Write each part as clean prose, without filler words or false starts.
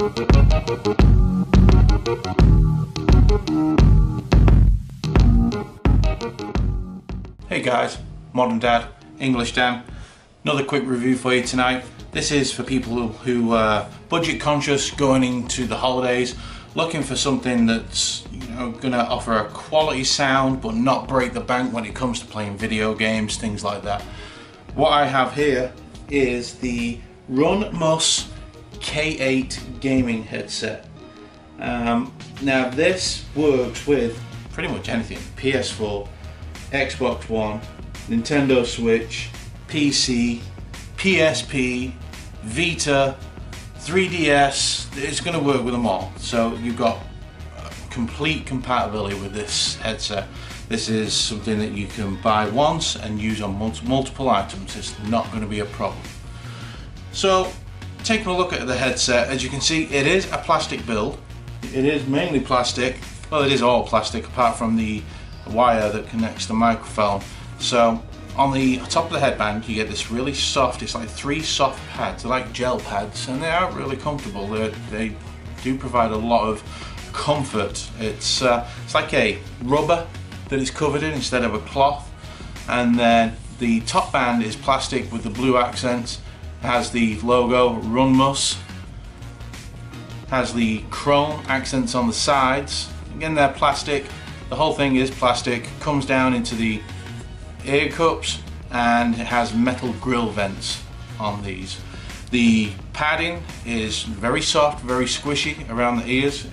Hey guys, Modern Dad, English Dan. Another quick review for you tonight. This is for people who are budget conscious, going into the holidays, looking for something that's going to offer a quality sound but not break the bank when it comes to playing video games, things like that. What I have here is the Runmus K8 gaming headset. Now this works with pretty much anything: PS4, Xbox One, Nintendo Switch, PC, PSP, Vita, 3DS. It's going to work with them all. So you've got complete compatibility with this headset. This is something that you can buy once and use on multiple items. It's not going to be a problem. So taking a look at the headset, as you can see, it is a plastic build. It is mainly plastic. Well, it is all plastic apart from the wire that connects the microphone. So on the top of the headband you get this really soft, it's like 3 soft pads. They're like gel pads and they are really comfortable. They do provide a lot of comfort. It's like a rubber that is covered in instead of a cloth, and then the top band is plastic with the blue accents. It has the logo Runmus, has the chrome accents on the sides. Again, they're plastic. The whole thing is plastic, comes down into the ear cups, and it has metal grill vents on these. The padding is very soft, very squishy around the ears.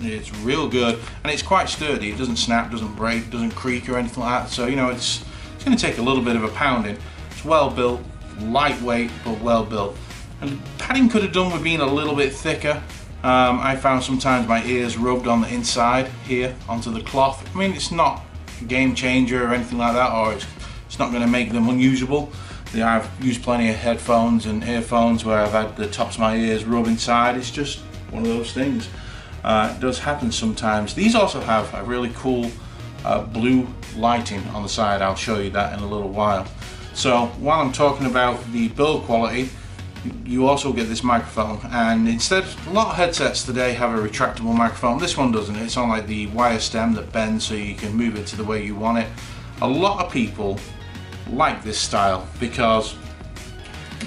It's real good, and it's quite sturdy. It doesn't snap, doesn't break, doesn't creak or anything like that. So it's going to take a little bit of a pounding. It's well built, lightweight but well built. And padding could have done with being a little bit thicker. I found sometimes my ears rubbed on the inside here onto the cloth. I mean, it's not a game changer or anything like that, or it's not going to make them unusable. I've used plenty of headphones and earphones where I've had the tops of my ears rub inside. It's just one of those things. It does happen sometimes. These also have a really cool blue lighting on the side. I'll show you that in a little while. So while I'm talking about the build quality, you also get this microphone, and instead, a lot of headsets today have a retractable microphone. This one doesn't. It's on like the wire stem that bends so you can move it to the way you want it. A lot of people like this style because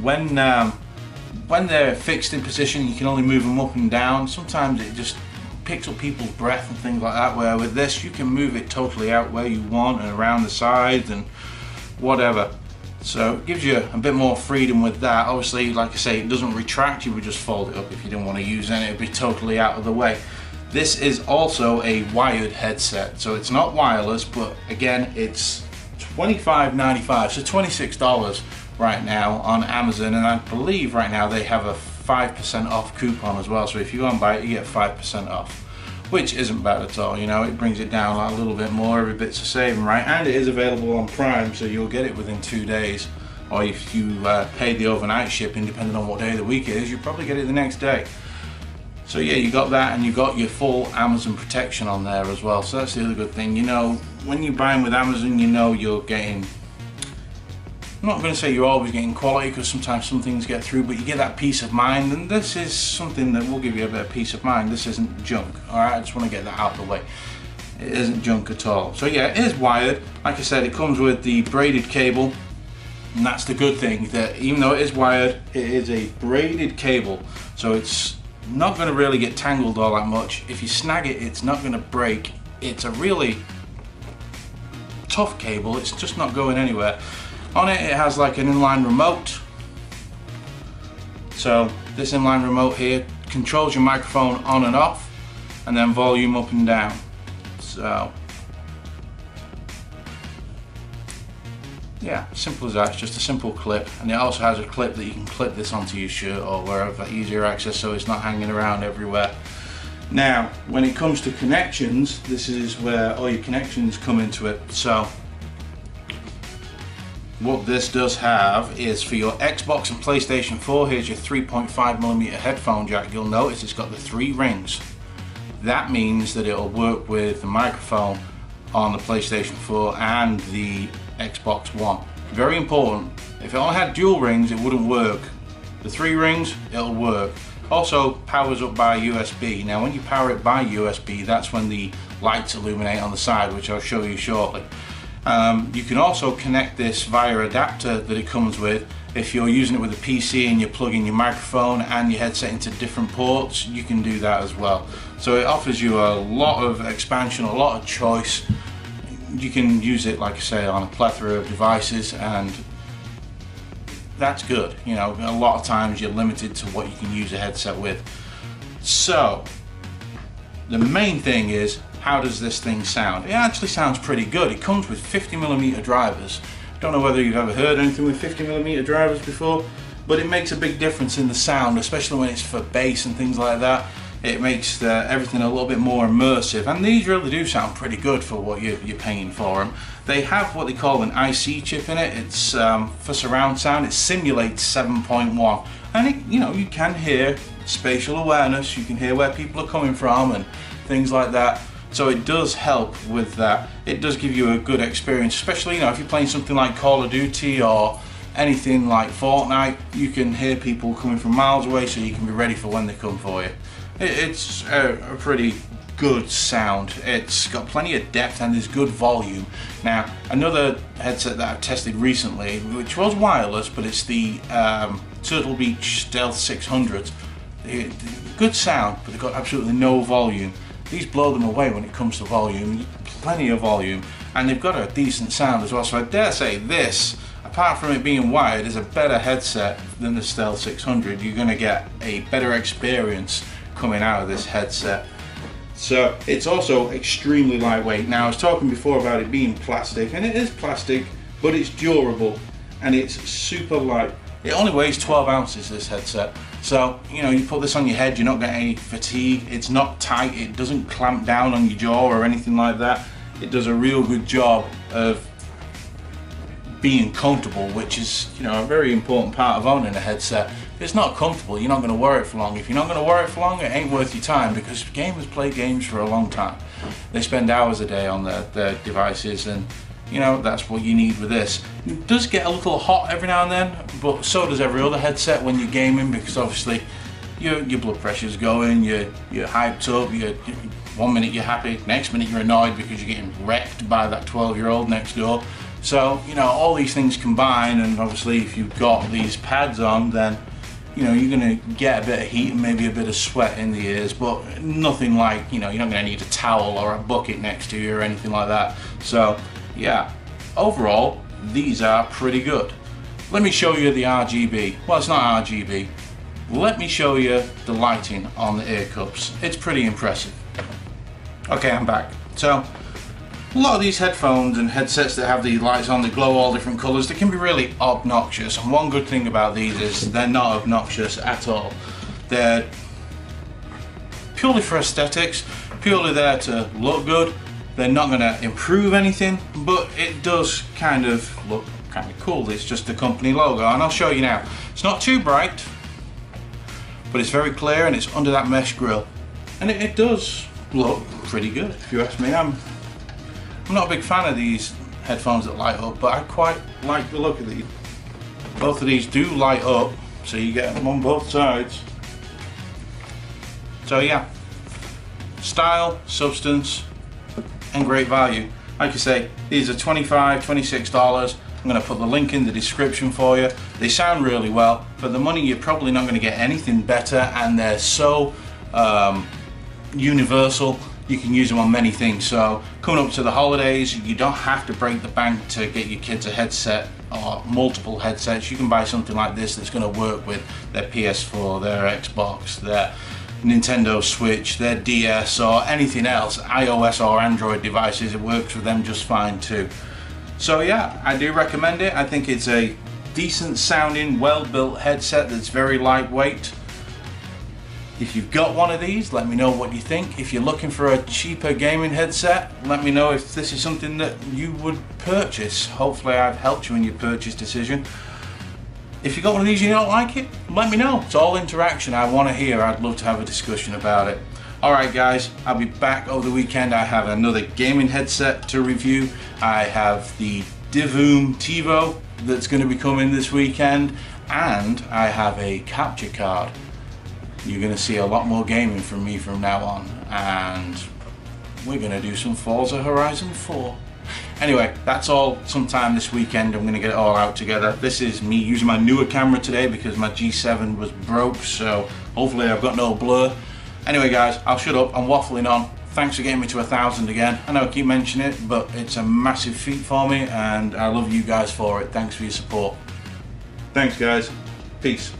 when they're fixed in position, you can only move them up and down. Sometimes it just picks up people's breath and things like that, where with this you can move it totally out where you want and around the sides and whatever. So it gives you a bit more freedom with that. Obviously, like I say, it doesn't retract. You would just fold it up if you didn't want to use it. It would be totally out of the way. This is also a wired headset, so it's not wireless, but again, it's $25.95, so $26 right now on Amazon, and I believe right now they have a 5% off coupon as well. So if you go and buy it, you get 5% off, which isn't bad at all. It brings it down a little bit more. Every bit's a saving, right? And it is available on Prime, so you'll get it within 2 days. Or if you pay the overnight shipping, depending on what day of the week it is, you'll probably get it the next day. So yeah, you got that, and you got your full Amazon protection on there as well. So that's the other good thing. When you're buying with Amazon, you're getting, I'm not going to say you're always getting quality, because sometimes some things get through, but you get that peace of mind, and this is something that will give you a bit of peace of mind. This isn't junk, alright? I just want to get that out of the way. It isn't junk at all. So yeah, it is wired. Like I said, it comes with the braided cable, and that's the good thing, that even though it is wired, it is a braided cable, so it's not going to really get tangled all that much. If you snag it, it's not going to break. It's a really tough cable. It's just not going anywhere. On it, it has like an inline remote. So this inline remote here controls your microphone on and off, and then volume up and down. So yeah, simple as that. It's just a simple clip, and it also has a clip that you can clip this onto your shirt or wherever, easier access, so it's not hanging around everywhere. Now, when it comes to connections, this is where all your connections come into it. So what this does have is for your Xbox and PlayStation 4, here's your 3.5mm headphone jack. You'll notice it's got the 3 rings. That means that it'll work with the microphone on the PlayStation 4 and the Xbox One. Very important. If it only had dual rings, it wouldn't work. The 3 rings, it'll work. Also powers up by USB. Now when you power it by USB, that's when the lights illuminate on the side, which I'll show you shortly. You can also connect this via adapter that it comes with. If you're using it with a PC and you're plugging your microphone and your headset into different ports, you can do that as well. So it offers you a lot of expansion, a lot of choice. You can use it, like I say, on a plethora of devices, and that's good. You know, a lot of times you're limited to what you can use a headset with. So the main thing is, how does this thing sound? It actually sounds pretty good. It comes with 50mm drivers. Don't know whether you've ever heard anything with 50mm drivers before, but it makes a big difference in the sound, especially when it's for bass and things like that. It makes everything a little bit more immersive, and these really do sound pretty good for what you're paying for them. They have what they call an IC chip in it. It's for surround sound. It simulates 7.1, and you can hear spatial awareness. You can hear where people are coming from and things like that. So it does help with that. It does give you a good experience, especially if you're playing something like Call of Duty or anything like Fortnite. You can hear people coming from miles away, so you can be ready for when they come for you. It's a pretty good sound. It's got plenty of depth and there's good volume. Now, another headset that I've tested recently, which was wireless, but it's the Turtle Beach Stealth 600. Good sound, but they've got absolutely no volume. These blow them away when it comes to volume, plenty of volume, and they've got a decent sound as well. So I dare say this, apart from it being wired, is a better headset than the Stealth 600. You're going to get a better experience coming out of this headset. So it's also extremely lightweight. Now I was talking before about it being plastic, and it is plastic, but it's durable and it's super light. It only weighs 12 ounces, this headset. So, you put this on your head, you're not getting any fatigue. It's not tight, it doesn't clamp down on your jaw or anything like that. It does a real good job of being comfortable, which is, a very important part of owning a headset. If it's not comfortable, you're not going to wear it for long. If you're not going to wear it for long, it ain't worth your time, because gamers play games for a long time. They spend hours a day on their devices, and that's what you need with this. It does get a little hot every now and then, but so does every other headset when you're gaming, because obviously your blood pressure's going, you're hyped up, 1 minute you're happy, next minute you're annoyed because you're getting wrecked by that 12-year-old next door. So, all these things combine, and obviously if you've got these pads on, then you're going to get a bit of heat and maybe a bit of sweat in the ears, but nothing like, you're not going to need a towel or a bucket next to you or anything like that. So yeah, overall these are pretty good. Let me show you the RGB. Well, it's not RGB. Let me show you the lighting on the ear cups. It's pretty impressive. Okay, I'm back. So a lot of these headphones and headsets that have these lights on that glow all different colours, they can be really obnoxious, and one good thing about these is they're not obnoxious at all. They're purely for aesthetics, purely there to look good. They're not going to improve anything, but it does kind of look kind of cool. It's just the company logo, and I'll show you now. It's not too bright, but it's very clear, and it's under that mesh grille, and it does look pretty good, if you ask me. I'm not a big fan of these headphones that light up, but I quite like the look of these. Both of these do light up, so you get them on both sides. So yeah, style, substance, and great value. Like I say, these are $25, $26. I'm going to put the link in the description for you. They sound really well. For the money, you're probably not going to get anything better, and they're so universal. You can use them on many things. So coming up to the holidays, you don't have to break the bank to get your kids a headset or multiple headsets. You can buy something like this that's going to work with their PS4, their Xbox, their Nintendo Switch, their DS, or anything else, iOS or Android devices. It works with them just fine too. So yeah, I do recommend it. I think it's a decent sounding, well built headset that's very lightweight. If you've got one of these, let me know what you think. If you're looking for a cheaper gaming headset, let me know if this is something that you would purchase. Hopefully I've helped you in your purchase decision. If you've got one of these and you don't like it, let me know. It's all interaction. I want to hear. I'd love to have a discussion about it. Alright guys, I'll be back over the weekend. I have another gaming headset to review. I have the Divoom TiVo that's going to be coming this weekend, and I have a capture card. you're going to see a lot more gaming from me from now on, and we're going to do some Forza Horizon 4. Anyway, that's all sometime this weekend. I'm going to get it all out together. This is me using my newer camera today because my G7 was broke, so hopefully I've got no blur. Anyway guys, I'll shut up, I'm waffling on. Thanks for getting me to 1,000 again. I know I keep mentioning it, but it's a massive feat for me and I love you guys for it. Thanks for your support. Thanks guys. Peace.